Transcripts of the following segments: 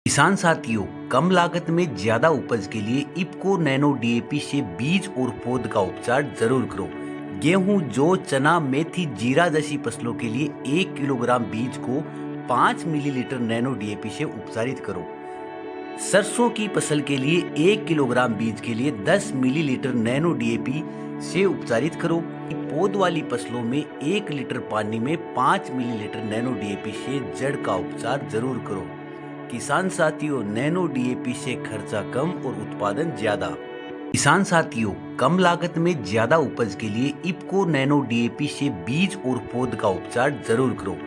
किसान साथियों, कम लागत में ज्यादा उपज के लिए इफ्को नैनो डीएपी से बीज और पौध का उपचार जरूर करो। गेहूं, जौ, चना, मेथी, जीरा जैसी फसलों के लिए 1 किलोग्राम बीज को 5 मिलीलीटर नैनो डीएपी से उपचारित करो। सरसों की फसल के लिए 1 किलोग्राम बीज के लिए 10 मिलीलीटर नैनो डीएपी से उपचारित करो। पौध वाली फसलों में 1 लीटर पानी में 5 मिलीलीटर नैनो डीएपी से जड़ का उपचार जरूर करो। किसान साथियों, नैनो डीएपी से खर्चा कम और उत्पादन ज्यादा। किसान साथियों, कम लागत में ज्यादा उपज के लिए इफ्को नैनो डीएपी से बीज और पौध का उपचार जरूर करो।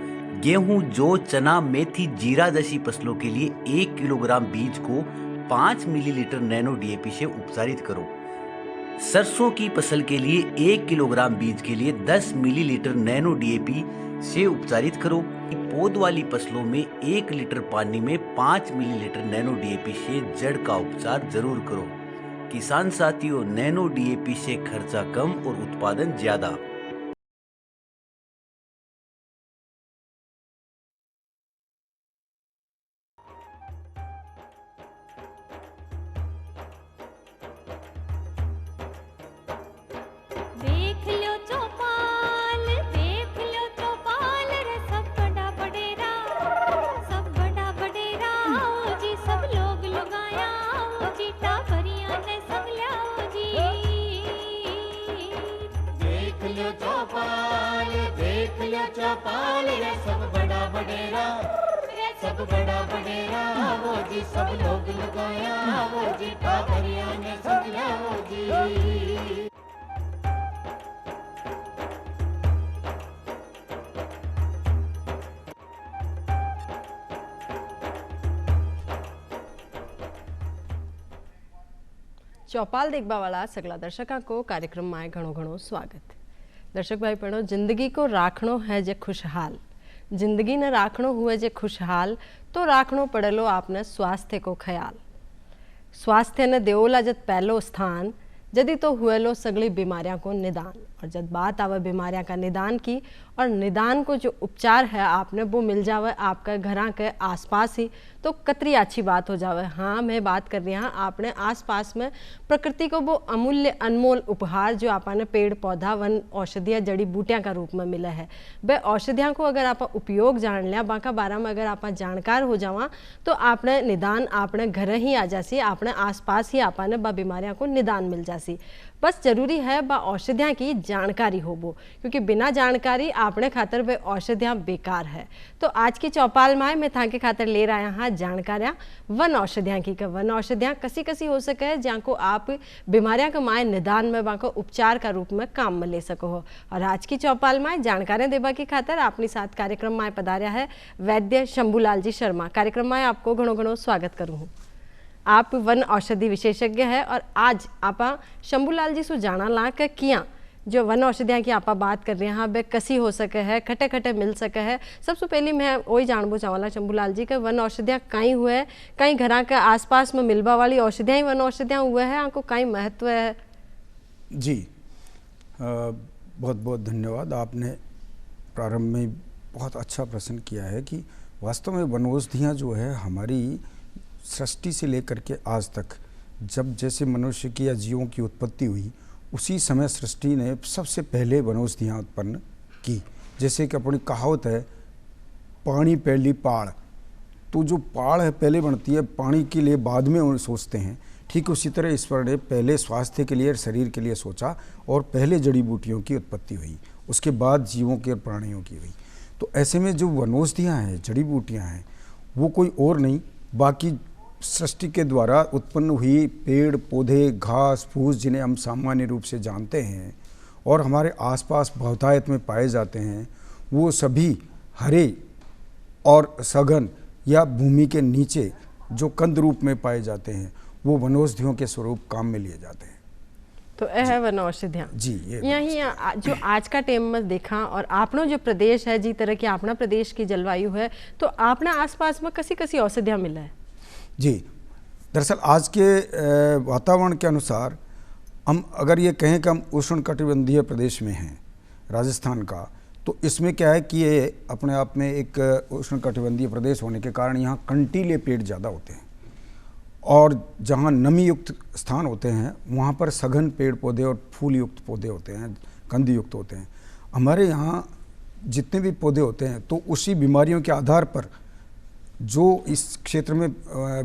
गेहूं, जौ, चना, मेथी, जीरा जैसी फसलों के लिए 1 किलोग्राम बीज को 5 मिलीलीटर नैनो डीएपी से उपचारित करो। सरसों की फसल के लिए 1 किलोग्राम बीज के लिए 10 मिलीलीटर नैनो डीएपी से उपचारित करो। पौध वाली फसलों में 1 लीटर पानी में 5 मिलीलीटर नैनो डीएपी से जड़ का उपचार जरूर करो। किसान साथियों, नैनो डीएपी से खर्चा कम और उत्पादन ज्यादा। देख लो चौपाल रे सब बड़ा बडेरा आओ जी, सब लोग लगाया आओ जी, टाबरिया ने सब लाओ जी। देख लो चौपाल रे सब बड़ा बडेरा आओ जी, सब लोग लगाया आओ जी, टाबरिया ने सब लाओ जी। चौपाल देखबा वाला सगला दर्शकों को कार्यक्रम में घणो घणो स्वागत। दर्शक भाई बहनों, जिंदगी को राखणो है जे खुशहाल, जिंदगी ने राखणो हुए जे खुशहाल, तो राखणो पड़ेलो आपने स्वास्थ्य को ख्याल। स्वास्थ्य ने देवोला जद पहलो स्थान, जदि तो हुएलो सगली बीमारियां को निदान। और जब बात आवे बीमारियां का निदान की, और निदान को जो उपचार है आपने वो मिल जावे आपके घरा के आसपास ही, तो कतरी अच्छी बात हो जावे। हाँ, मैं बात कर रही हूँ आपने आसपास में प्रकृति को वो अमूल्य अनमोल उपहार जो आपने पेड़ पौधा वन औषधियाँ जड़ी बूटियाँ का रूप में मिला है, वह औषधियाँ को अगर आप उपयोग जान लिया, बाका बारे में अगर आप जानकार हो जावा, तो आपने निदान आपने घर ही आ जासी, आपने आसपास ही आपने बा बीमारियाँ को निदान मिल जासी। बस जरूरी है बा औषधियाँ की जानकारी हो वो, क्योंकि बिना जानकारी आपने खातर वे औषधियाँ बेकार है। तो आज की चौपाल में मैं थाके खातर ले रहा यहाँ जानकारियाँ वन औषधियाँ की। वन औषधियाँ कसी कसी हो सके है जहाँ को आप बीमारियाँ का माए निदान में वहाँ को उपचार का रूप में काम में ले सको हो। और आज की चौपाल में जानकारियाँ देवा की खातर अपनी साथ कार्यक्रम में पधार्या है वैद्य शंभूलाल जी शर्मा। कार्यक्रम में आपको घणो घणो स्वागत करूँ। आप वन औषधि विशेषज्ञ है और आज आप शंभूलाल जी से जाना ला के किया जो वन औषधियाँ की आप बात कर रहे हैं हाँ बे कसी हो सके है, खटे खटे मिल सके है। सबसे पहले मैं वही जानबो चाहला शंभूलाल जी के वन औषधियाँ कहीं हुए कहीं घर के आसपास में मिलवा वाली औषधियाँ ही वन औषधियाँ हुए हैं, आपको कहीं महत्व है? जी, बहुत बहुत धन्यवाद। आपने प्रारंभ में बहुत अच्छा प्रश्न किया है कि वास्तव में वन औषधियाँ जो है हमारी सृष्टि से लेकर के आज तक, जब जैसे मनुष्य की या जीवों की उत्पत्ति हुई उसी समय सृष्टि ने सबसे पहले वन औषधियाँ उत्पन्न की। जैसे कि अपनी कहावत है, पानी पहली पाड़, तो जो पाड़ है पहले बनती है, पानी के लिए बाद में सोचते हैं। ठीक उसी तरह ईश्वर ने पहले स्वास्थ्य के लिए, शरीर के लिए सोचा और पहले जड़ी बूटियों की उत्पत्ति हुई, उसके बाद जीवों के और प्राणियों की हुई। तो ऐसे में जो वनौषधियाँ हैं, जड़ी बूटियाँ हैं, वो कोई और नहीं बाकी सृष्टि के द्वारा उत्पन्न हुई पेड़ पौधे, घास फूस, जिन्हें हम सामान्य रूप से जानते हैं और हमारे आसपास बहुतायत में पाए जाते हैं, वो सभी हरे और सघन या भूमि के नीचे जो कंद रूप में पाए जाते हैं, वो वनौषधियों के स्वरूप काम में लिए जाते हैं। तो यह है वन औषधियाँ जी। यही जो आज का टाइम में देखा, और आपनो जो प्रदेश है जी तरह की अपना प्रदेश की जलवायु है, तो आपने आसपास में कसी कसी औषधियाँ मिला है? जी, दरअसल आज के वातावरण के अनुसार हम अगर ये कहें कि हम उष्णकटिबंधीय प्रदेश में हैं, राजस्थान का, तो इसमें क्या है कि ये अपने आप में एक उष्णकटिबंधीय प्रदेश होने के कारण यहाँ कंटीले पेड़ ज़्यादा होते हैं, और जहाँ नमी युक्त स्थान होते हैं वहाँ पर सघन पेड़ पौधे और फूल युक्त पौधे होते हैं, कंद युक्त होते हैं। हमारे यहाँ जितने भी पौधे होते हैं तो उसी बीमारियों के आधार पर, जो इस क्षेत्र में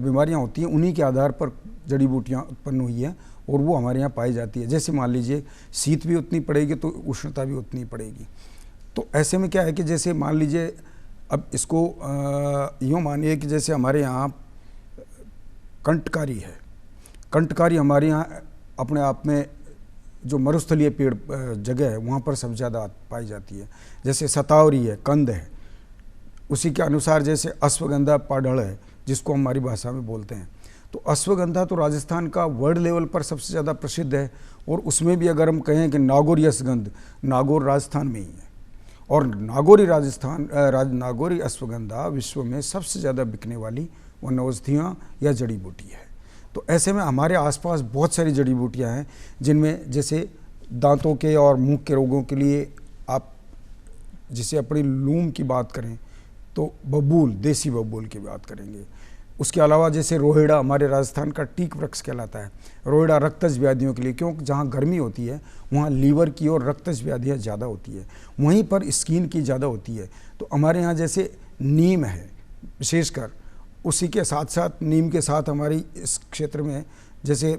बीमारियाँ होती हैं उन्हीं के आधार पर जड़ी बूटियाँ उत्पन्न हुई हैं और वो हमारे यहाँ पाई जाती है। जैसे मान लीजिए शीत भी उतनी पड़ेगी तो उष्णता भी उतनी पड़ेगी। तो ऐसे में क्या है कि जैसे मान लीजिए, अब इसको यूँ मानिए कि जैसे हमारे यहाँ कंटकारी है। कंटकारी हमारे यहाँ अपने आप में जो मरुस्थलीय पेड़ जगह है वहाँ पर सबसे ज़्यादा पाई जाती है। जैसे सतावरी है, कंद है। उसी के अनुसार जैसे अश्वगंधा पाढ़ड़ है, जिसको हमारी भाषा में बोलते हैं। तो अश्वगंधा तो राजस्थान का वर्ल्ड लेवल पर सबसे ज़्यादा प्रसिद्ध है, और उसमें भी अगर हम कहें कि नागौरी अश्वगंध, नागौर राजस्थान में ही है, और नागौरी अश्वगंधा विश्व में सबसे ज़्यादा बिकने वाली वनौषधियाँ या जड़ी बूटी है। तो ऐसे में हमारे आसपास बहुत सारी जड़ी बूटियाँ हैं, जिनमें जैसे दांतों के और मुंह के रोगों के लिए आप जैसे अपनी लूम की बात करें तो बबूल, देसी बबूल की बात करेंगे। उसके अलावा जैसे रोहिड़ा हमारे राजस्थान का टीक वृक्ष कहलाता है। रोहिड़ा रक्तज व्याधियों के लिए, क्योंकि जहाँ गर्मी होती है वहाँ लीवर की और रक्तज व्याधियाँ ज़्यादा होती है, वहीं पर स्किन की ज़्यादा होती है। तो हमारे यहाँ जैसे नीम है विशेषकर, उसी के साथ साथ नीम के साथ हमारी इस क्षेत्र में जैसे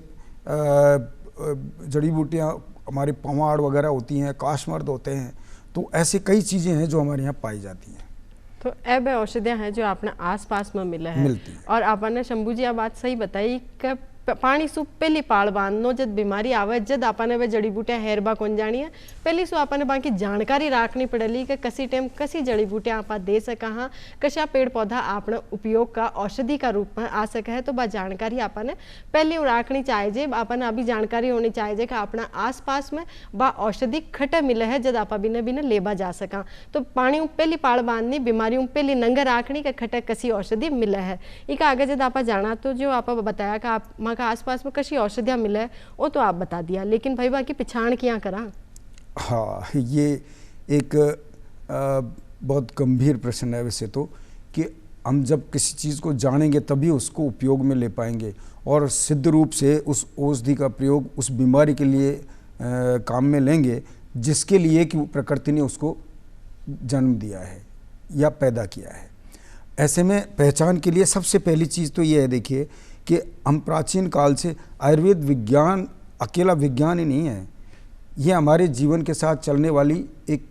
जड़ी बूटियाँ हमारे पवाड़ वगैरह होती हैं, काशमर्द होते हैं। तो ऐसे कई चीज़ें हैं जो हमारे यहाँ पाई जाती हैं। तो अब औषधियाँ हैं जो आपने आसपास में मिला है, मिलती है। और आपने शंभू जी आ बात सही बताई कि पानी सु पहली पाड़ बांधनो, जब बीमारी आवे जब आपने वे जड़ी बूटियाँ हेरबा कौन जानी है, पहली सु आपने बाकी जानकारी राखनी पड़ेली कि कसी टाइम कसी जड़ी बूटियाँ आप दे सका हाँ, कशा पेड़ पौधा आपने उपयोग का औषधि का रूप में आ सका है। तो बा जानकारी आपने पहले राखनी चाहिए। आपने अभी जानकारी होनी चाहिए कि अपना आस पास में बा औषधि खटे मिले है जब आप बिना बिना लेबा जा सका। तो पानी पहली पाड़ बांधनी, बीमारियों पहली नंगर राखनी के खटे कसी औषधि मिले है। एक आगे जब आप जाना तो जो आप बताया कि आप का आसपास में कशी औषधियाँ मिले है वो तो आप बता दिया, लेकिन भाई बाकी पिछाण किया करा। हाँ, ये एक बहुत गंभीर प्रश्न है वैसे तो, कि हम जब किसी चीज़ को जानेंगे तभी उसको उपयोग में ले पाएंगे, और सिद्ध रूप से उस औषधि का प्रयोग उस बीमारी के लिए काम में लेंगे जिसके लिए कि प्रकृति ने उसको जन्म दिया है या पैदा किया है। ऐसे में पहचान के लिए सबसे पहली चीज़ तो ये है, देखिए कि हम प्राचीन काल से आयुर्वेद विज्ञान अकेला विज्ञान ही नहीं है, ये हमारे जीवन के साथ चलने वाली एक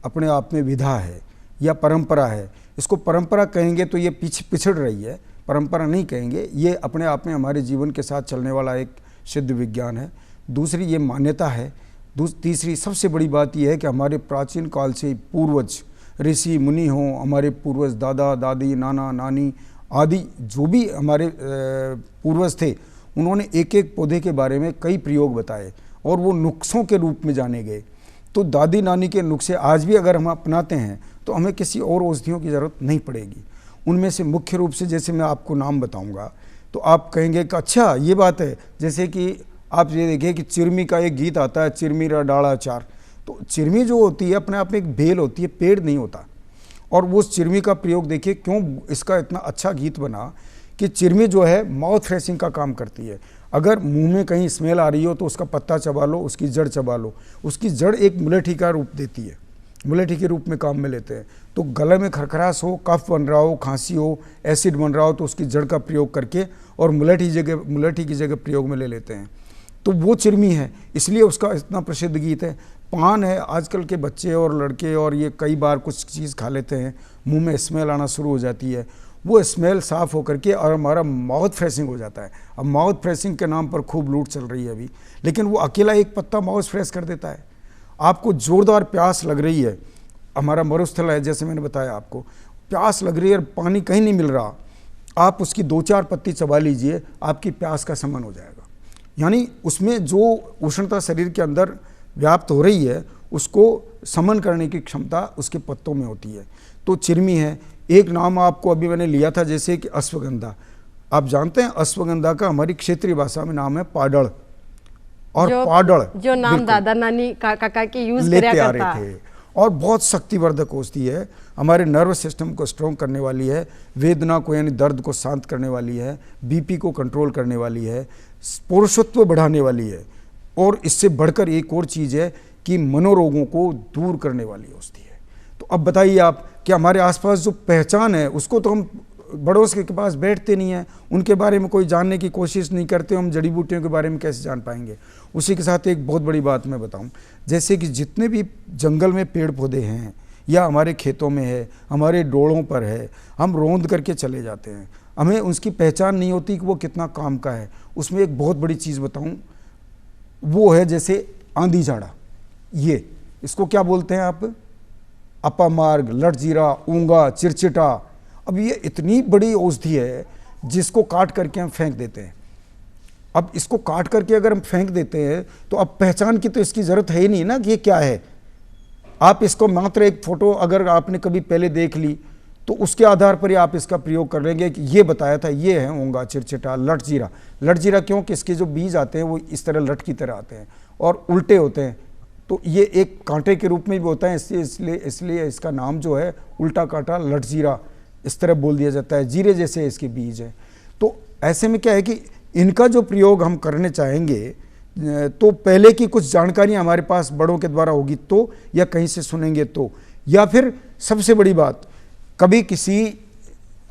अपने आप में विधा है या परंपरा है। इसको परंपरा कहेंगे तो ये पिछड़ रही है, परंपरा नहीं कहेंगे, ये अपने आप में हमारे जीवन के साथ चलने वाला एक सिद्ध विज्ञान है। दूसरी ये मान्यता है। तीसरी सबसे बड़ी बात यह है कि हमारे प्राचीन काल से पूर्वज ऋषि मुनि हों, हमारे पूर्वज दादा दादी नाना नानी आदि जो भी हमारे पूर्वज थे, उन्होंने एक एक पौधे के बारे में कई प्रयोग बताए और वो नुस्खों के रूप में जाने गए। तो दादी नानी के नुस्खे आज भी अगर हम अपनाते हैं तो हमें किसी और औषधियों की ज़रूरत नहीं पड़ेगी। उनमें से मुख्य रूप से जैसे मैं आपको नाम बताऊंगा तो आप कहेंगे कि अच्छा ये बात है। जैसे कि आप ये देखिए कि चिरमी का एक गीत आता है, चिरमी रा डाला चार। तो चिरमी जो होती है अपने आप में एक बेल होती है, पेड़ नहीं होता। और वो चिरमी का प्रयोग देखिए क्यों इसका इतना अच्छा गीत बना कि चिरमी जो है माउथ फ्रेशिंग का काम करती है। अगर मुंह में कहीं स्मेल आ रही हो तो उसका पत्ता चबा लो, उसकी जड़ चबा लो। उसकी जड़ एक मुलेठी का रूप देती है, मुलेठी के रूप में काम में लेते हैं। तो गले में खरखरास हो, कफ बन रहा हो, खांसी हो, एसिड बन रहा हो तो उसकी जड़ का प्रयोग करके और मुलेठी की जगह प्रयोग में ले लेते हैं। तो वो चिरमी है, इसलिए उसका इतना प्रसिद्ध गीत है। पान है, आजकल के बच्चे और लड़के और ये कई बार कुछ चीज़ खा लेते हैं, मुंह में स्मेल आना शुरू हो जाती है। वो स्मेल साफ़ होकर के और हमारा माउथ फ्रेशिंग हो जाता है। अब माउथ फ्रेशिंग के नाम पर खूब लूट चल रही है अभी, लेकिन वो अकेला एक पत्ता माउथ फ्रेश कर देता है। आपको ज़ोरदार प्यास लग रही है, हमारा मरुस्थल है जैसे मैंने बताया आपको, प्यास लग रही है और पानी कहीं नहीं मिल रहा, आप उसकी 2-4 पत्ती चबा लीजिए, आपकी प्यास का शमन हो जाएगा। यानी उसमें जो उष्णता शरीर के अंदर व्याप्त हो रही है उसको शमन करने की क्षमता उसके पत्तों में होती है। तो चिरमी है। एक नाम आपको अभी मैंने लिया था जैसे कि अश्वगंधा। आप जानते हैं अश्वगंधा का हमारी क्षेत्रीय भाषा में नाम है पाडड़। और पाडड़ जो नाम दादा नानी काका के यूज लेते आ रहे थे। और बहुत शक्तिवर्धक औषधि है, हमारे नर्वस सिस्टम को स्ट्रॉन्ग करने वाली है, वेदना को यानी दर्द को शांत करने वाली है, बीपी को कंट्रोल करने वाली है, पौरुषत्व बढ़ाने वाली है, और इससे बढ़कर एक और चीज़ है कि मनोरोगों को दूर करने वाली औषधि है। तो अब बताइए आप कि हमारे आसपास जो पहचान है उसको तो हम बड़ों के पास बैठते नहीं हैं, उनके बारे में कोई जानने की कोशिश नहीं करते, हम जड़ी बूटियों के बारे में कैसे जान पाएंगे। उसी के साथ एक बहुत बड़ी बात मैं बताऊं, जैसे कि जितने भी जंगल में पेड़ पौधे हैं या हमारे खेतों में है, हमारे डोड़ों पर है, हम रौंद करके चले जाते हैं, हमें उसकी पहचान नहीं होती कि वो कितना काम का है। उसमें एक बहुत बड़ी चीज़ बताऊं, वो है जैसे आंधी झाड़ा, ये इसको क्या बोलते हैं आप, अपामार्ग, लटजीरा, ऊंगा, चिरचिटा। अब ये इतनी बड़ी औषधि है जिसको काट करके हम फेंक देते हैं। अब इसको काट करके अगर हम फेंक देते हैं तो अब पहचान की तो इसकी ज़रूरत है ही नहीं ना कि ये क्या है। आप इसको मात्र एक फ़ोटो अगर आपने कभी पहले देख ली तो उसके आधार पर ही आप इसका प्रयोग कर लेंगे कि ये बताया था, ये है ऊंगा, चिरचिटा, लटजीरा। लटजीरा क्यों कि इसके जो बीज आते हैं वो इस तरह लट की तरह आते हैं और उल्टे होते हैं, तो ये एक कांटे के रूप में भी होता है, इसलिए इसका नाम जो है उल्टा कांटा लटजीरा इस तरह बोल दिया जाता है। जीरे जैसे इसके बीज हैं। तो ऐसे में क्या है कि इनका जो प्रयोग हम करने चाहेंगे तो पहले की कुछ जानकारी हमारे पास बड़ों के द्वारा होगी तो, या कहीं से सुनेंगे तो, या फिर सबसे बड़ी बात, कभी किसी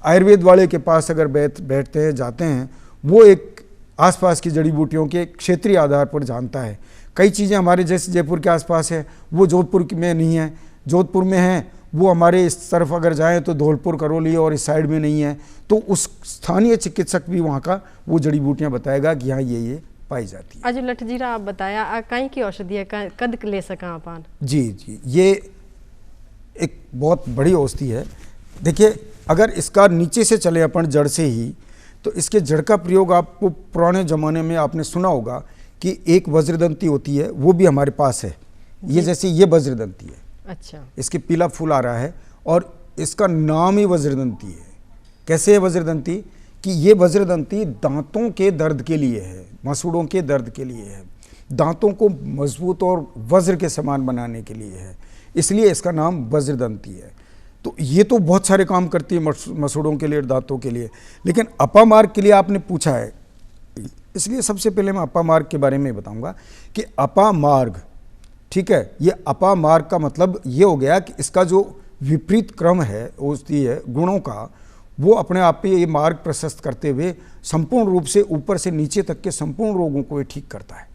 आयुर्वेद वाले के पास अगर बैठते हैं, जाते हैं, वो एक आसपास की जड़ी बूटियों के क्षेत्रीय आधार पर जानता है। कई चीज़ें हमारे जैसे जयपुर के आसपास है वो जोधपुर में नहीं है, जोधपुर में है वो हमारे इस तरफ अगर जाएं तो धौलपुर, करौली और इस साइड में नहीं है, तो उस स्थानीय चिकित्सक भी वहाँ का वो जड़ी बूटियाँ बताएगा कि यहाँ ये पाई जाती है। आज लटजीरा आप बताया कहीं की औषधि है, कद ले सका अपन? जी, ये एक बहुत बड़ी औषधि है। देखिए, अगर इसका नीचे से चले अपन जड़ से ही, तो इसके जड़ का प्रयोग आपको पुराने ज़माने में आपने सुना होगा कि एक वज्रदंती होती है, वो भी हमारे पास है। ये जैसे ये वज्रदंती है, अच्छा, इसके पीला फूल आ रहा है और इसका नाम ही वज्रदंती है। कैसे है वज्रदंती कि ये वज्रदंती दांतों के दर्द के लिए है, मसूड़ों के दर्द के लिए है, दांतों को मजबूत और वज्र के समान बनाने के लिए है, इसलिए इसका नाम वज्रदंती है। तो ये तो बहुत सारे काम करती है मसूड़ों के लिए, दांतों के लिए। लेकिन अपामार्ग के लिए आपने पूछा है, इसलिए सबसे पहले मैं अपामार्ग के बारे में बताऊंगा कि अपामार्ग, ठीक है, ये अपामार्ग का मतलब ये हो गया कि इसका जो विपरीत क्रम है औषधि है गुणों का, वो अपने आप पे ये मार्ग प्रशस्त करते हुए संपूर्ण रूप से ऊपर से नीचे तक के संपूर्ण रोगों को ये ठीक करता है।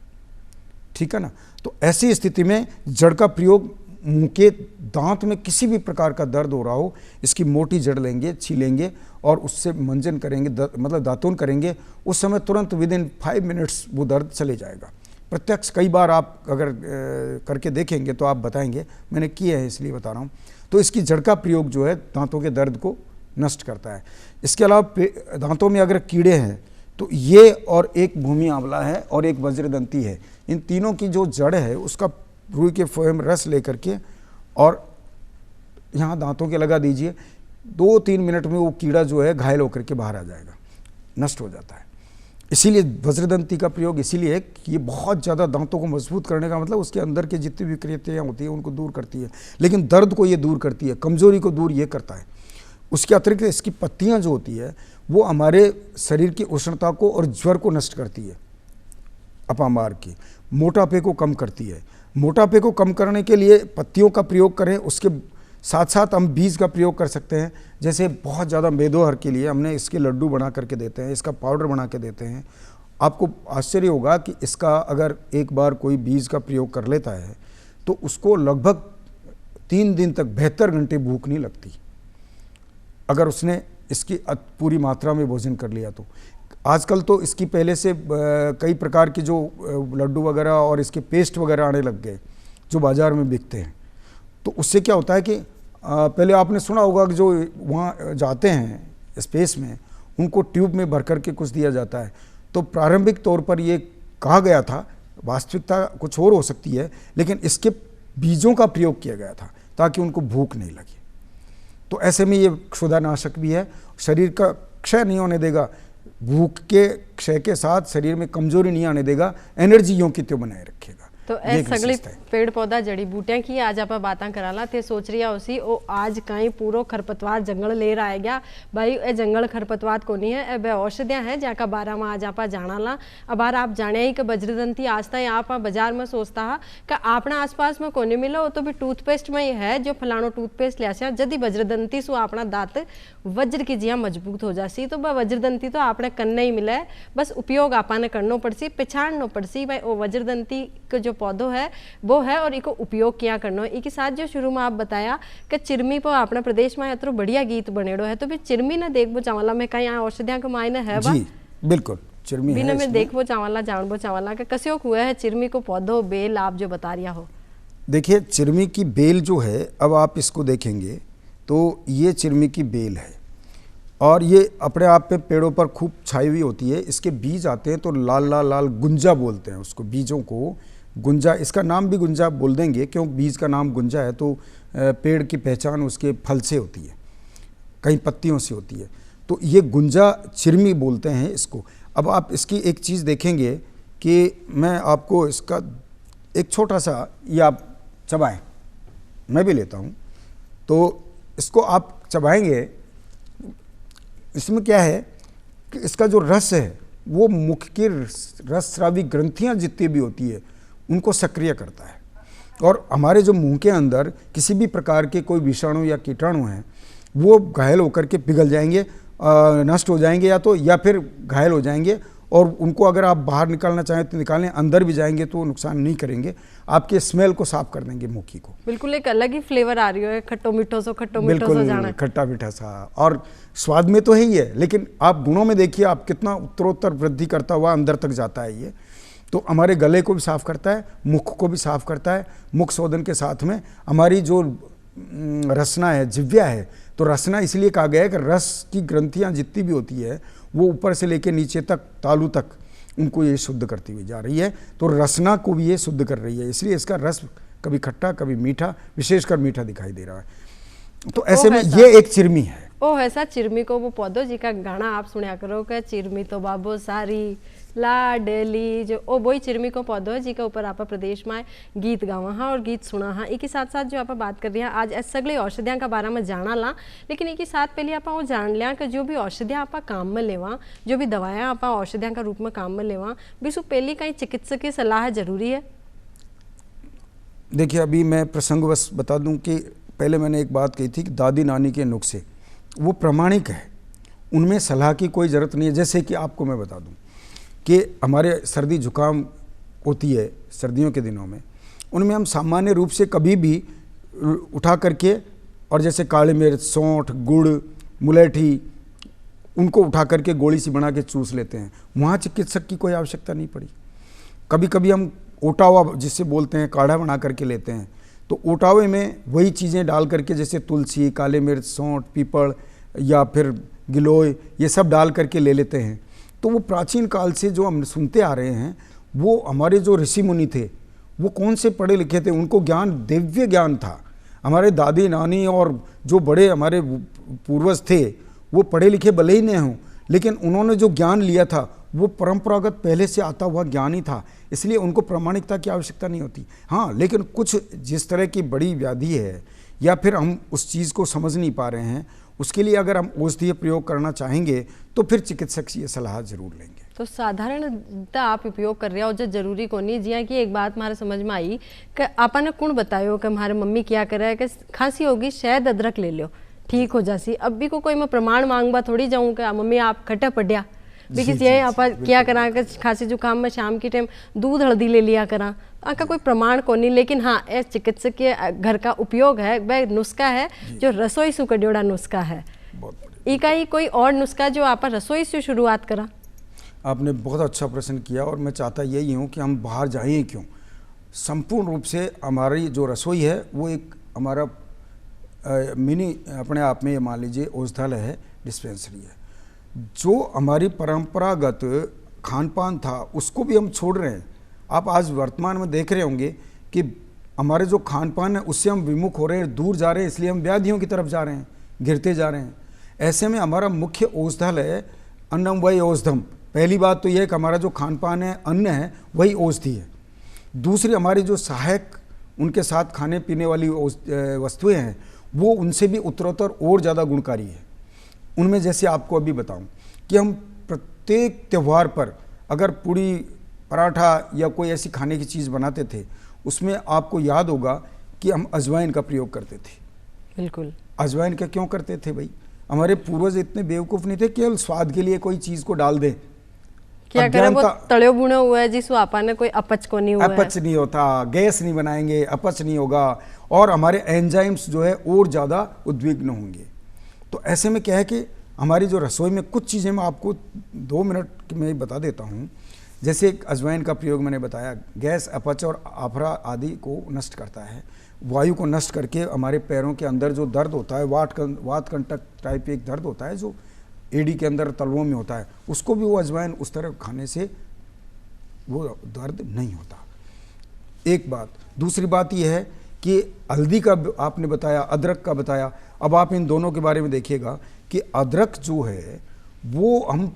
ठीक है ना। तो ऐसी स्थिति में जड़ का प्रयोग, मुंह के दांत में किसी भी प्रकार का दर्द हो रहा हो, इसकी मोटी जड़ लेंगे, छीलेंगे और उससे मंजन करेंगे, मतलब दातुन करेंगे, उस समय तुरंत विदिन 5 मिनट्स वो दर्द चले जाएगा। प्रत्यक्ष कई बार आप अगर करके देखेंगे तो आप बताएंगे, मैंने किया है इसलिए बता रहा हूँ। तो इसकी जड़ का प्रयोग जो है दांतों के दर्द को नष्ट करता है। इसके अलावा दांतों में अगर कीड़े हैं तो ये और एक भूमि आंवला है और एक वज्रदंती है, इन तीनों की जो जड़ है उसका रूई के फोए में रस ले करके और यहाँ दांतों के लगा दीजिए, 2-3 मिनट में वो कीड़ा जो है घायल होकर के बाहर आ जाएगा, नष्ट हो जाता है। इसीलिए वज्रदंती का प्रयोग इसीलिए है कि ये बहुत ज़्यादा दांतों को मजबूत करने का मतलब उसके अंदर के जितनी विकृतियाँ होती हैं उनको दूर करती है, लेकिन दर्द को ये दूर करती है, कमजोरी को दूर ये करता है। उसके अतिरिक्त इसकी पत्तियाँ जो होती है वो हमारे शरीर की उष्णता को और ज्वर को नष्ट करती है, अपामार्ग की, मोटापे को कम करती है। मोटापे को कम करने के लिए पत्तियों का प्रयोग करें, उसके साथ साथ हम बीज का प्रयोग कर सकते हैं। जैसे बहुत ज़्यादा मेदोहर के लिए हमने इसके लड्डू बना करके देते हैं, इसका पाउडर बना के देते हैं। आपको आश्चर्य होगा कि इसका अगर एक बार कोई बीज का प्रयोग कर लेता है तो उसको लगभग 3 दिन तक 72 घंटे भूख नहीं लगती, अगर उसने इसकी पूरी मात्रा में भोजन कर लिया तो। आजकल तो इसकी पहले से कई प्रकार के जो लड्डू वगैरह और इसके पेस्ट वगैरह आने लग गए जो बाज़ार में बिकते हैं। तो उससे क्या होता है कि पहले आपने सुना होगा कि जो वहाँ जाते हैं स्पेस में उनको ट्यूब में भर करके कुछ दिया जाता है। तो प्रारंभिक तौर पर ये कहा गया था, वास्तविकता कुछ और हो सकती है, लेकिन इसके बीजों का प्रयोग किया गया था ताकि उनको भूख नहीं लगे। तो ऐसे में ये क्षुधानाशक भी है, शरीर का क्षय नहीं होने देगा, भूख के क्षय के साथ शरीर में कमजोरी नहीं आने देगा, एनर्जी यों की त्यों बनाए रखेगा। तो ये ए एक सगली विशेषता है। पेड़ पौधा जड़ी बूटियां की आज आप बातें कराला थे सोच रही उसी ओ आज कहीं पूरो खरपतवार जंगल ले रहा है गया भाई ए जंगल खरपतवार को नहीं है ए बे औषधियां हैं जाका बारा में आज आप जाना ला अब बार आप जाने ही कि बज्रदंती आज तक आप बाजार में सोचता है कि अपना आसपास में कोने मिलो वो तो भी टूथपेस्ट में ही है जो फलानो टूथपेस्ट लिया जदि बज्रदंती सु अपना दांत वज्र की जिया मजबूत हो जासी तो वह वज्रदंती तो आपने कन्ने ही मिले बस उपयोग आपाने करनो पड़सी पिछाड़नो पड़सी भाई वो वज्रदंती का जो पौधो है वो है और इको उपयोग क्या करना है इसी साथ जो शुरू में आप बताया कि चिरमी पर अपना प्रदेश में इतना बढ़िया गीत बनेड़ो है तो भी चिरमी ना देखबो चावला में कहीं औषधियां का मायने है बा जी बिल्कुल चिरमी बिना है में इसमें। देखबो चावला जानबो चावला का कस्यो हुआ है चिरमी को पौधो बेल आप जो बता रिया हो। देखिए चिरमी की बेल जो है अब आप इसको देखेंगे तो ये चिरमी की बेल है और ये अपने आप पे पेड़ों पर खूब छाई हुई होती है। इसके बीज आते हैं तो लाल लाल लाल गुंजा बोलते हैं उसको, बीजों को गुंजा, इसका नाम भी गुंजा बोल देंगे क्यों बीज का नाम गुंजा है। तो पेड़ की पहचान उसके फल से होती है, कई पत्तियों से होती है। तो ये गुंजा चिरमी बोलते हैं इसको। अब आप इसकी एक चीज़ देखेंगे कि मैं आपको इसका एक छोटा सा, ये आप चबाएं, मैं भी लेता हूँ, तो इसको आप चबाएंगे, इसमें क्या है कि इसका जो रस है वो मुख की रसस्रावी ग्रंथियाँ जितनी भी होती है उनको सक्रिय करता है और हमारे जो मुंह के अंदर किसी भी प्रकार के कोई विषाणु या कीटाणु हैं वो घायल होकर के पिघल जाएंगे, नष्ट हो जाएंगे या फिर घायल हो जाएंगे और उनको अगर आप बाहर निकालना चाहें तो निकालें, अंदर भी जाएंगे तो नुकसान नहीं करेंगे, आपके स्मेल को साफ कर देंगे मुखी को। बिल्कुल एक अलग ही फ्लेवर आ रही है, खट्टो मीठो सो जाना, बिल्कुल खट्टा मीठा सा, और स्वाद में तो है ही है लेकिन आप गुणों में देखिए आप कितना उत्तरोत्तर वृद्धि करता हुआ अंदर तक जाता है ये। तो हमारे गले को भी साफ करता है, मुख को भी साफ करता है, मुख शोधन के साथ में हमारी जो रसना है, जिह्वा है, तो रसना इसलिए कहा गया है कि रस की ग्रंथियाँ जितनी भी होती है वो ऊपर से लेकर नीचे तक, तालू तक, उनको ये शुद्ध करती हुई जा रही है। तो रसना को भी ये शुद्ध कर रही है, इसलिए इसका रस कभी खट्टा कभी मीठा, विशेषकर मीठा दिखाई दे रहा है। तो ऐसे में ये एक चिरमी है। ओ ऐसा चिरमी को वो पौधो जी का गाना आप सुना करो कि चिरमी तो बाबो सारी लाडली, जो ओ वही चिरमी को पौधो है जी के ऊपर आप प्रदेश में गीत गावा हाँ और गीत सुना हाँ। एक ही साथ साथ जो आप बात कर रही हैं आज सगले औषधियां का बारे में जाना ला, लेकिन एक ही साथ पहले आप वो जान लिया कि जो भी औषधियां आप काम में लेवा, जो भी दवायां आप औषधियां का रूप में काम में लेवा, बिसु पहली कहीं चिकित्सक की सलाह जरूरी है। देखिए अभी मैं प्रसंगवश बता दूं कि पहले मैंने एक बात कही थी कि दादी नानी के नुस्खे वो प्रामाणिक है, उनमें सलाह की कोई ज़रूरत नहीं है। जैसे कि आपको मैं बता दूं कि हमारे सर्दी जुकाम होती है सर्दियों के दिनों में, उनमें हम सामान्य रूप से कभी भी उठा करके और जैसे काली मिर्च, सौंठ, गुड़, मुलेठी, उनको उठा करके गोली सी बना के चूस लेते हैं, वहाँ चिकित्सक की कोई आवश्यकता नहीं पड़ी। कभी कभी हम ओटावा जिससे बोलते हैं काढ़ा बना करके लेते हैं, तो ओटावे में वही चीज़ें डाल करके जैसे तुलसी, काले मिर्च, सौंठ, पीपल या फिर गिलोय, ये सब डाल करके ले लेते हैं। तो वो प्राचीन काल से जो हम सुनते आ रहे हैं, वो हमारे जो ऋषि मुनि थे वो कौन से पढ़े लिखे थे, उनको ज्ञान दिव्य ज्ञान था। हमारे दादी नानी और जो बड़े हमारे पूर्वज थे वो पढ़े लिखे भले ही नहीं हों, लेकिन उन्होंने जो ज्ञान लिया था वो परंपरागत पहले से आता हुआ ज्ञान ही था, इसलिए उनको प्रामाणिकता की आवश्यकता नहीं होती। हाँ, लेकिन कुछ जिस तरह की बड़ी व्याधि है या फिर हम उस चीज़ को समझ नहीं पा रहे हैं, उसके लिए अगर हम औषधीय प्रयोग करना चाहेंगे तो फिर चिकित्सक से ये सलाह जरूर लेंगे। तो साधारणतः आप उपयोग कर रहे हो जो जरूरी को नहीं, जिया कि एक बात हमारे समझ में आई कि आपने कौन बतायो कि हमारे मम्मी क्या कर रहा है कि खांसी होगी शहद अदरक ले लो ठीक हो जासी। अब भी को कोई मैं प्रमाण मांगवा थोड़ी जाऊँ कि मम्मी आप खट्टा पड्या बिकॉज ये आप क्या करा कि खांसी जुकाम में शाम के टाइम दूध हल्दी ले लिया करा, आपका कोई प्रमाण को नहीं। लेकिन हाँ, ये चिकित्सक के घर का उपयोग है, वह नुस्खा है जो रसोई से कड्योड़ा नुस्खा है। इका ही कोई और नुस्खा जो आप रसोई से शुरुआत करा। आपने बहुत अच्छा प्रश्न किया और मैं चाहता यही हूँ कि हम बाहर जाएं क्यों। संपूर्ण रूप से हमारी जो रसोई है वो एक हमारा मिनी अपने आप में ये मान लीजिए औषधालय है, डिस्पेंसरी है। जो हमारी परंपरागत खान पान था उसको भी हम छोड़ रहे हैं। आप आज वर्तमान में देख रहे होंगे कि हमारे जो खान पान है उससे हम विमुख हो रहे हैं, दूर जा रहे हैं, इसलिए हम व्याधियों की तरफ जा रहे हैं, गिरते जा रहे हैं। ऐसे में हमारा मुख्य औषधालय है अन्नम वही औषधम। पहली बात तो यह है कि हमारा जो खान पान है, अन्न है, वही औषधि है। दूसरी हमारी जो सहायक उनके साथ खाने पीने वाली वस्तुएं हैं वो उनसे भी उत्तरोत्तर और ज़्यादा गुणकारी है। उनमें जैसे आपको अभी बताऊं कि हम प्रत्येक त्यौहार पर अगर पूड़ी पराठा या कोई ऐसी खाने की चीज़ बनाते थे, उसमें आपको याद होगा कि हम अजवाइन का प्रयोग करते थे। बिल्कुल। अजवाइन का क्यों करते थे भाई? हमारे पूर्वज इतने बेवकूफ़ नहीं थे केवल स्वाद के लिए कोई चीज़ को डाल दें। क्या करें, वो तड़ो भुना हुआ है जिस आपा ने कोई अपच को नहीं हुआ है। अपच नहीं होता, गैस नहीं बनाएंगे, अपच नहीं होगा और हमारे एंजाइम्स जो है और ज़्यादा उद्विग्न होंगे। तो ऐसे में क्या है कि हमारी जो रसोई में कुछ चीज़ें मैं आपको 2 मिनट में बता देता हूँ। जैसे एक अजवाइन का प्रयोग मैंने बताया, गैस, अपच और आफरा आदि को नष्ट करता है, वायु को नष्ट करके हमारे पैरों के अंदर जो दर्द होता है, वात कंटक टाइप एक दर्द होता है जो एडी के अंदर तलवों में होता है, उसको भी वो अजवाइन उस तरह खाने से वो दर्द नहीं होता। एक बात। दूसरी बात यह है कि हल्दी का आपने बताया, अदरक का बताया। अब आप इन दोनों के बारे में देखिएगा कि अदरक जो है वो हम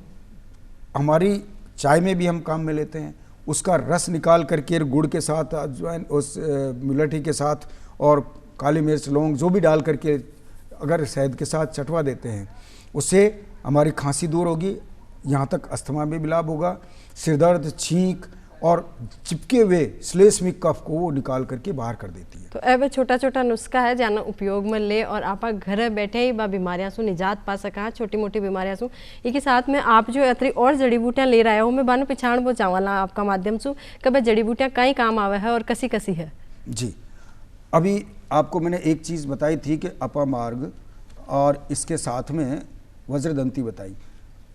हमारी चाय में भी हम काम में लेते हैं, उसका रस निकाल करके गुड़ के साथ, अजवाइन, उस मुलठी के साथ और काली मिर्च, लौंग जो भी डाल करके अगर शहद के साथ चटवा देते हैं, उससे हमारी खांसी दूर होगी, यहाँ तक अस्थमा में भी लाभ होगा, सिरदर्द, छींक और चिपके हुए श्लेष्मिक कफ को वो निकाल करके बाहर कर देती है। तो अब छोटा छोटा नुस्खा है जाना उपयोग में ले और आप घर बैठे ही बा बीमारियां सु निजात पा सका, छोटी मोटी बीमारियां सु। एक ही साथ में आप जो अतरी और जड़ी बूटियां ले रहे हो, मैं बानो पिछाण वो चावला आपका माध्यम से कब जड़ी बूटियां कई काम आवे है और कसी कसी है। जी, अभी आपको मैंने एक चीज़ बताई थी कि अपामार्ग और इसके साथ में वज्रदंती बताई।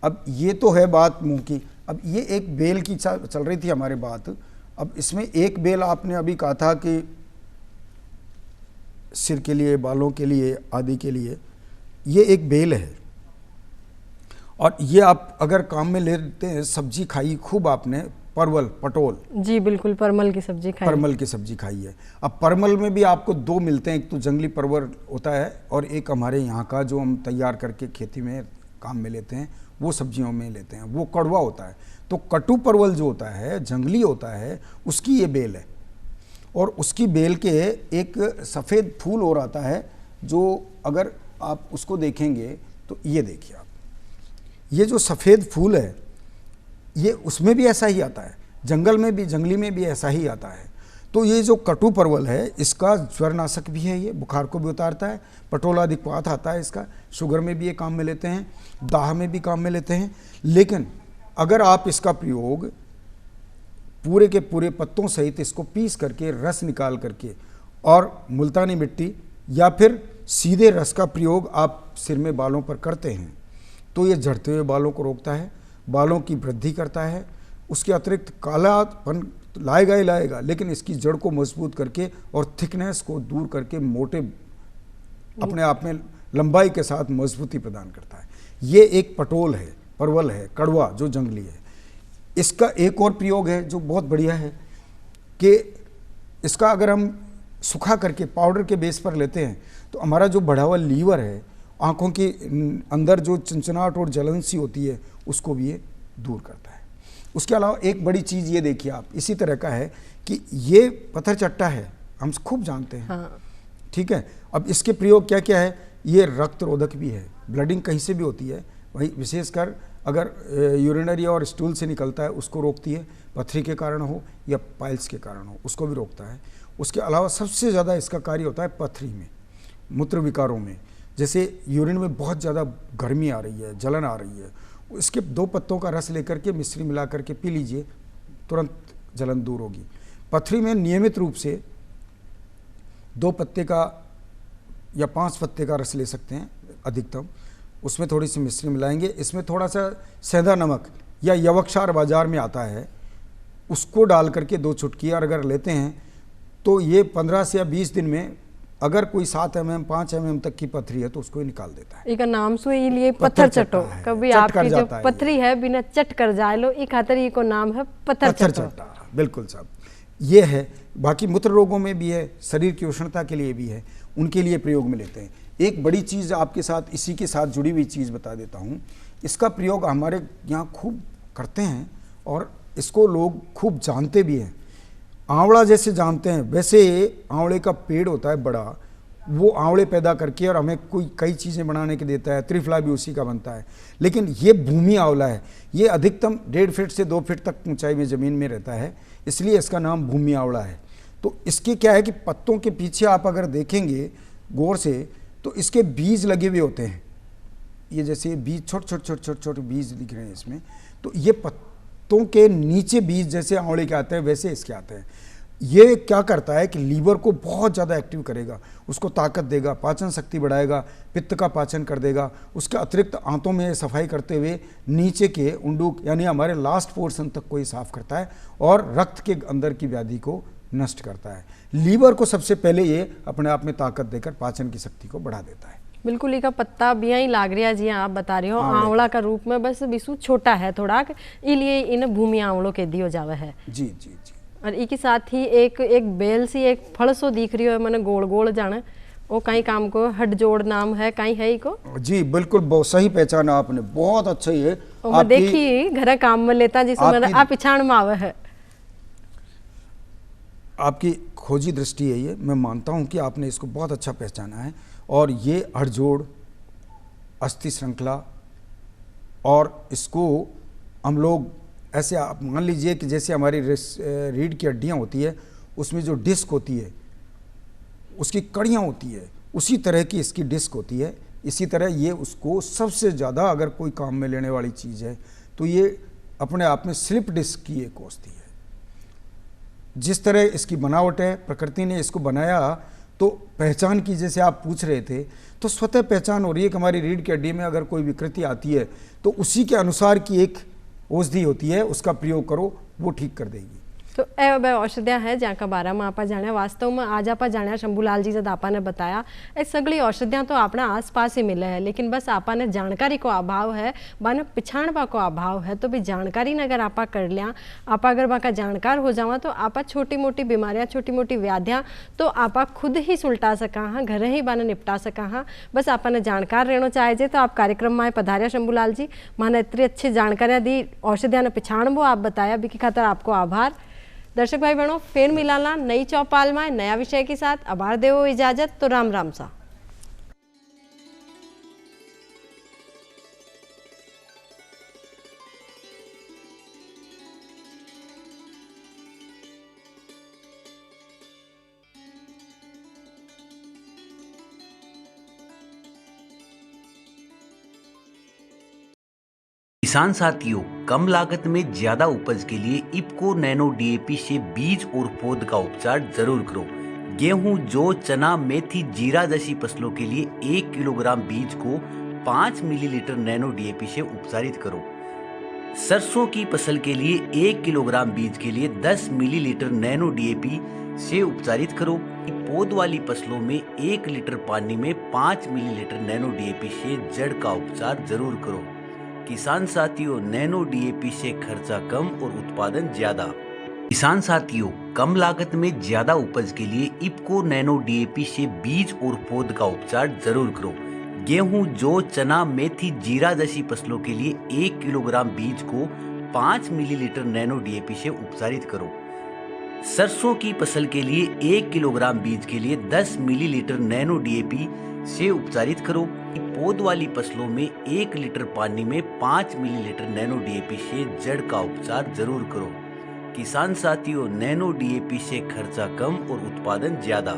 अब ये तो है बात मुंह की। अब ये एक बेल की चल रही थी हमारे बात। अब इसमें एक बेल आपने अभी कहा था कि सिर के लिए, बालों के लिए, आदि के लिए, ये एक बेल है और ये आप अगर काम में लेते हैं। सब्जी खाई खूब आपने, परवल, पटोल। जी बिल्कुल, परमल की सब्जी खाई। परमल की सब्जी खाई है। अब परमल में भी आपको 2 मिलते हैं, एक तो जंगली परवल होता है और एक हमारे यहाँ का जो हम तैयार करके खेती में काम में लेते हैं, वो सब्जियों में लेते हैं, वो कड़वा होता है। तो कटु परवल जो होता है, जंगली होता है, उसकी ये बेल है और उसकी बेल के एक सफ़ेद फूल और आता है जो अगर आप उसको देखेंगे तो ये देखिए आप, ये जो सफ़ेद फूल है ये उसमें भी ऐसा ही आता है, जंगल में भी, जंगली में भी ऐसा ही आता है। तो ये जो कटु परवल है इसका ज्वरनाशक भी है, ये बुखार को भी उतारता है, पटोलादिक्वात आता है इसका, शुगर में भी ये काम में लेते हैं, दाह में भी काम में लेते हैं। लेकिन अगर आप इसका प्रयोग पूरे के पूरे पत्तों सहित इसको पीस करके रस निकाल करके और मुल्तानी मिट्टी या फिर सीधे रस का प्रयोग आप सिर में, बालों पर करते हैं तो ये झड़ते हुए बालों को रोकता है, बालों की वृद्धि करता है। उसके अतिरिक्त कालापन लाएगा ही लाएगा, लेकिन इसकी जड़ को मजबूत करके और थिकनेस को दूर करके मोटे अपने आप में लंबाई के साथ मजबूती प्रदान करता है। ये एक पटोल है, परवल है, कड़वा जो जंगली है। इसका एक और प्रयोग है जो बहुत बढ़िया है कि इसका अगर हम सुखा करके पाउडर के बेस पर लेते हैं तो हमारा जो बढ़ा हुआ लीवर है, आँखों के अंदर जो चंचनाहट और जलन सी होती है, उसको भी ये दूर करता है। उसके अलावा एक बड़ी चीज़ ये देखिए आप, इसी तरह का है कि ये पत्थर चट्टा है, हम खूब जानते हैं। हाँ। ठीक है। अब इसके प्रयोग क्या क्या है, ये रक्त रोधक भी है, ब्लडिंग कहीं से भी होती है, वही विशेषकर अगर यूरिनरी और स्टूल से निकलता है उसको रोकती है, पथरी के कारण हो या पाइल्स के कारण हो उसको भी रोकता है। उसके अलावा सबसे ज़्यादा इसका कार्य होता है पथरी में, मूत्र विकारों में, जैसे यूरिन में बहुत ज़्यादा गर्मी आ रही है, जलन आ रही है, इसके 2 पत्तों का रस लेकर के मिश्री मिला करके पी लीजिए, तुरंत जलन दूर होगी। पथरी में नियमित रूप से 2 पत्ते का या 5 पत्ते का रस ले सकते हैं अधिकतम, उसमें थोड़ी सी मिश्री मिलाएंगे, इसमें थोड़ा सा सेंधा नमक या यवक्षार बाजार में आता है उसको डाल करके 2 चुटकी और अगर लेते हैं तो ये 15 से या 20 दिन में अगर कोई 7 mm 5 mm तक की पथरी है तो उसको ही निकाल देता है। एक नाम से ये लिए पत्थर चट्टो, कभी आपकी जो पथरी है बिना चट कर जाए लो, एक खातर ये को नाम है पत्थर चट्टा। बिल्कुल साहब, ये है। बाकी मूत्र रोगों में भी है, शरीर की उष्णता के लिए भी है, उनके लिए प्रयोग में लेते हैं। एक बड़ी चीज़ आपके साथ, इसी के साथ जुड़ी हुई चीज़ बता देता हूँ, इसका प्रयोग हमारे यहाँ खूब करते हैं और इसको लोग खूब जानते भी हैं। आंवला जैसे जानते हैं वैसे आंवले का पेड़ होता है बड़ा, वो आंवले पैदा करके और हमें कोई कई चीज़ें बनाने के देता है, त्रिफला भी उसी का बनता है। लेकिन ये भूमि आंवला है, ये अधिकतम 1.5 फीट से 2 फीट तक ऊंचाई में ज़मीन में रहता है, इसलिए इसका नाम भूमि आंवला है। तो इसके क्या है कि पत्तों के पीछे आप अगर देखेंगे गौर से तो इसके बीज लगे हुए होते हैं। ये जैसे बीज छोटे बीज दिख रहे हैं इसमें, तो ये पत्तों के नीचे बीज जैसे आंवले के आते हैं वैसे इसके आते हैं। ये क्या करता है कि लीवर को बहुत ज़्यादा एक्टिव करेगा, उसको ताकत देगा, पाचन शक्ति बढ़ाएगा, पित्त का पाचन कर देगा। उसके अतिरिक्त आंतों में सफाई करते हुए नीचे के उंडूक यानी हमारे लास्ट पोर्शन तक को ये साफ करता है और रक्त के अंदर की व्याधि को नष्ट करता है। लीवर को सबसे पहले ये अपने आप में ताकत देकर पाचन की शक्ति को बढ़ा देता है। बिल्कुल ही का पत्ता बिया ही लाग रहा जी, आप बता रहे हो आंवला का रूप में, बस बिसु छोटा है थोड़ा, इसलिए इन भूमि आंवलों के दियो जावे है। जी जी जी। और इसी साथ ही एक बेल सी एक फल सो दिख रही है मैंने गोल गोल जाने, वो कहीं काम को हटजोड़ नाम है, कहीं है ही को। जी बिल्कुल, बहुत सही पहचाना आपने, बहुत अच्छा ही है। मैं देखी घर काम में लेता जिसमें मैंने आप पिछाड़ में आवे है। आपकी खोजी दृष्टि है ये, मैं मानता हूँ कि आपने इसको बहुत अच्छा पहचाना है। और ये हड़जोड़, अस्थि श्रृंखला, और इसको हम लोग ऐसे आप मान लीजिए कि जैसे हमारी रीढ़ की हड्डियाँ होती है उसमें जो डिस्क होती है उसकी कड़ियाँ होती है, उसी तरह की इसकी डिस्क होती है। इसी तरह ये उसको सबसे ज़्यादा अगर कोई काम में लेने वाली चीज़ है तो ये अपने आप में स्लिप डिस्क की एक औषधि है। जिस तरह इसकी बनावट है, प्रकृति ने इसको बनाया, तो पहचान की जैसे आप पूछ रहे थे, तो स्वतः पहचान हो रही है कि हमारी रीढ़ की हड्डी में अगर कोई विकृति आती है तो उसी के अनुसार की एक औषधि होती है, उसका प्रयोग करो, वो ठीक कर देगी। तो ए औषधियाँ हैं जहाँ बारे में आप जाने, वास्तव में आज आप जाने शंभूलाल जी जब आपने बताया ये सगली औषधियाँ तो अपने आसपास ही मिले हैं, लेकिन बस आपने जानकारी को अभाव है, बाने पिछाड़वा को अभाव है। तो भी जानकारी ने अगर आप कर लिया, आप अगर बाका जानकार हो जावा तो आप छोटी मोटी बीमारियाँ, छोटी मोटी व्याधियाँ तो आप खुद ही सुलटा सका हाँ, घर ही बाने निपटा सका हाँ। बस आपने जानकार रहना चाहिए। तो आप कार्यक्रम में पधारिया शंभूलाल जी, मैंने इतनी अच्छी जानकारियाँ दी, औषधियाँ ने पिछाड़बो आप बताया, भी की खातर आपको आभार। दर्शक भाई बहनों, फिर मिलाना नई चौपाल में नया विषय के साथ। आभार देवो इजाजत, तो राम राम सा। किसान साथियों, कम लागत में ज्यादा उपज के लिए इप्को नैनो डीएपी से बीज और पौध का उपचार जरूर करो। गेहूं, जौ, चना, मेथी, जीरा जैसी फसलों के लिए 1 किलोग्राम बीज को 5 मिलीलीटर नैनो डीएपी से उपचारित करो। सरसों की फसल के लिए 1 किलोग्राम बीज के लिए 10 मिलीलीटर नैनो डीएपी से उपचारित करो। पौध वाली फसलों में 1 लीटर पानी में 5 मिलीलीटर नैनो डीएपी से जड़ का उपचार जरूर करो। किसान साथियों, नैनो डीएपी से खर्चा कम और उत्पादन ज्यादा। किसान साथियों, कम लागत में ज्यादा उपज के लिए इप्को नैनो डीएपी से बीज और पौध का उपचार जरूर करो। गेहूं, जौ, चना, मेथी, जीरा जैसी फसलों के लिए 1 किलोग्राम बीज को 5 मिलीलीटर नैनो डीएपी से उपचारित करो। सरसों की फसल के लिए 1 किलोग्राम बीज के लिए 10 मिलीलीटर नैनो डीएपी से उपचारित करो। पौध वाली फसलों में 1 लीटर पानी में 5 मिलीलीटर नैनो डीएपी से जड़ का उपचार जरूर करो। किसान साथियों, नैनो डीएपी से खर्चा कम और उत्पादन ज्यादा।